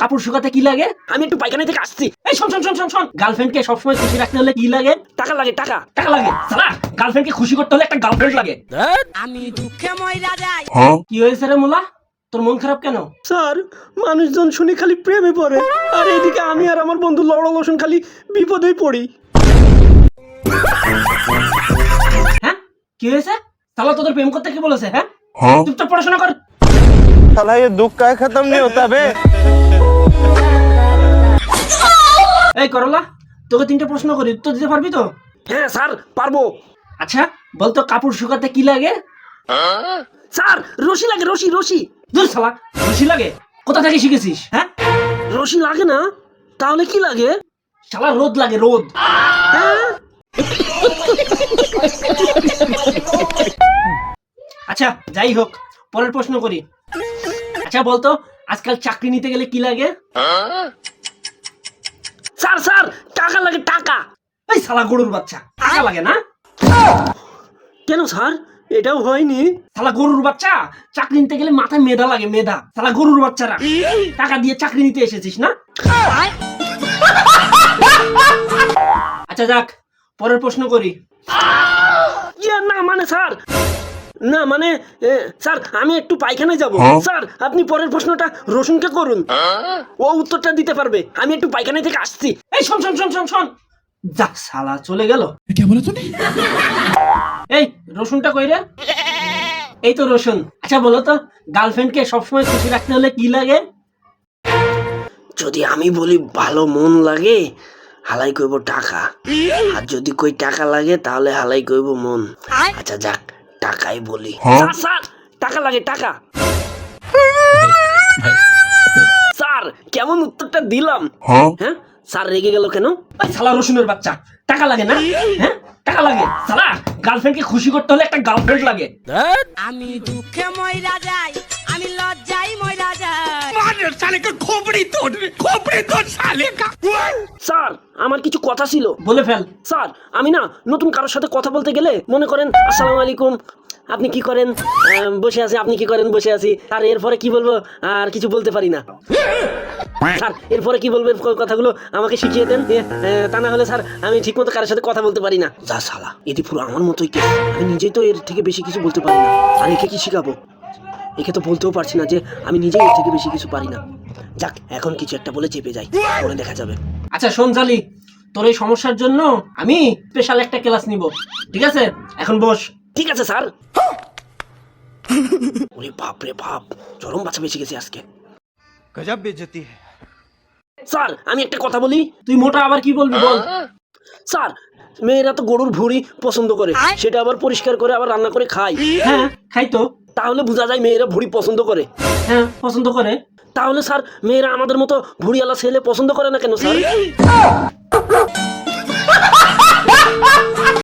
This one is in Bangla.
কাপড় শুকাতে কি লাগে? আমি একটু পায়খানা থেকে আসছি। এই শোন শোন শোন শোন শোন, গার্লফ্রেন্ডকে সবসময় খুশি রাখতে হলে কি লাগে? টাকা লাগে, টাকা। টাকা লাগে। সালা, গার্লফ্রেন্ডকে খুশি করতে হলে একটা গার্লফ্রেন্ড লাগে। আমি দুঃখে মইরা যাই। কি হয়েছে রে মোলা, তোর মন খারাপ কেন? স্যার, মানুষজন শুনে খালি প্রেমে পড়ে, আর এদিকে আমি আর আমার বন্ধু লড়া লোশন খালি বিপদেই পড়ি। হ্যাঁ, কি হয়েছে? সালা, তোদের প্রেম করতে কি বলেছে? হ্যাঁ, চুপচাপ পড়াশোনা কর। साला ये दुख का खत्म नहीं होता बे। এই করলা, তোকে 3টা প্রশ্ন করি, উত্তর দিতে পারবি তো? হ্যাঁ স্যার, পারবো। আচ্ছা বলতো, কাপড় শুকাতে কি লাগে? স্যার, রশি লাগে, রশি, রশি। দূর শালা, রশি লাগে? কোথা থেকে শিখেছিস? হ্যাঁ, রশি লাগে না? তাহলে কি লাগে? শালা, রোদ লাগে, রোদ। হ্যাঁ? আচ্ছা যাই হোক, পরের প্রশ্ন করি। আচ্ছা বলতো, আজকাল চাকরি নিতে গেলে কি লাগে? স্যার স্যার, টাকা লাগে, টাকা। এই শালা গরুর বাচ্চা, টাকা লাগে না? কেন স্যার, এটাও হয়নি? শালা গরুর বাচ্চা, চাকরি নিতে গেলে মাথায় মেধা লাগে, মেধা। শালা গরুর বাচ্চারা, টাকা দিয়ে চাকরি নিতে এসেছিস না? আচ্ছা যাক, পরের প্রশ্ন করি। না মানে স্যার, না মানে স্যার, আমি একটু পায়খানায় যাব। স্যার, আপনি পরের প্রশ্নটা রসুনকে করুন, ও উত্তরটা দিতে পারবে। আমি একটু পায়খানা থেকে আসছি। এই শোন শোন শোন শোন শোন, যাক শালা চলে গেল। এই রসুনটা কই রে? এই তো রসুন। আচ্ছা বলো তো, গার্লফ্রেন্ডকে সবসময় খুশি রাখতে হলে কি লাগে? যদি আমি বলি ভালো মন লাগে, হালাই কইব টাকা। আর যদি কই টাকা লাগে, তাহলে হালাই কইব মন। আচ্ছা যাক, টাকাই বলি। স্যার স্যার, টাকা লাগে, টাকা। স্যার, কেমন উত্তরটা দিলাম? হ্যাঁ স্যার, রেগে গেল কেন? এই শালা রসুনের বাচ্চা, টাকা লাগে না? হ্যাঁ, টাকা লাগে। শালা, গার্লফ্রেন্ডকে খুশি করতে হলে একটা গার্লফ্রেন্ড লাগে। আমি দুঃখে মইরা যাই, আমি লজ্জায় মইরা যাই। স্যার, আমার কিছু কথা ছিল। বলে ফেল। স্যার, আমি না নতুন কারোর সাথে কথা বলতে গেলে মনে করেন আসসালামু আলাইকুম, আপনি কি করেন? বসে আছি। আপনি কি করেন? বসে আছি। আর এরপরে কি বলবো আর কিছু বলতে পারি না। স্যার, এরপরে কি বলবেন কথাগুলো আমাকে শিখিয়ে দেন, তা না হলে স্যার আমি ঠিকমতো কারোর সাথে কথা বলতে পারি না। যা শালা, এটি পুরো আমার মতোই কেস। আমি নিজেই তো এর থেকে বেশি কিছু বলতে পারি না, আর একে কি শিখাবো? একে তো বলতেও পারছি না যে আমি নিজেই এর থেকে বেশি কিছু পারি না। যাক, এখন কিছু একটা বলে চেপে যাই, পরে দেখা যাবে। আচ্ছা শোন জালি, তোর এই সমস্যার জন্য আমি স্পেশাল একটা ক্লাস নিব, ঠিক আছে? এখন বস। ঠিক আছে স্যার। ওরে বাপ রে বাপ, চরম বাচ্চা বেঁচে গেছি আজকে। गजब बेइज्जती है। স্যার, আমি একটা কথা বলি। তুই মোটা আবার কি বলবি বল। স্যার, মেয়েরা তো গরুর ভুঁড়ি পছন্দ করে, সেটা আবার পরিষ্কার করে আবার রান্না করে খায়। হ্যাঁ খাই তো। তাহলে বোঝা যায় মেয়েরা ভুঁড়ি পছন্দ করে। হ্যাঁ পছন্দ করে। তাহলে স্যার, মেয়েরা আমাদের মতো ভুঁড়িওয়ালা ছেলে পছন্দ করে না কেন স্যার?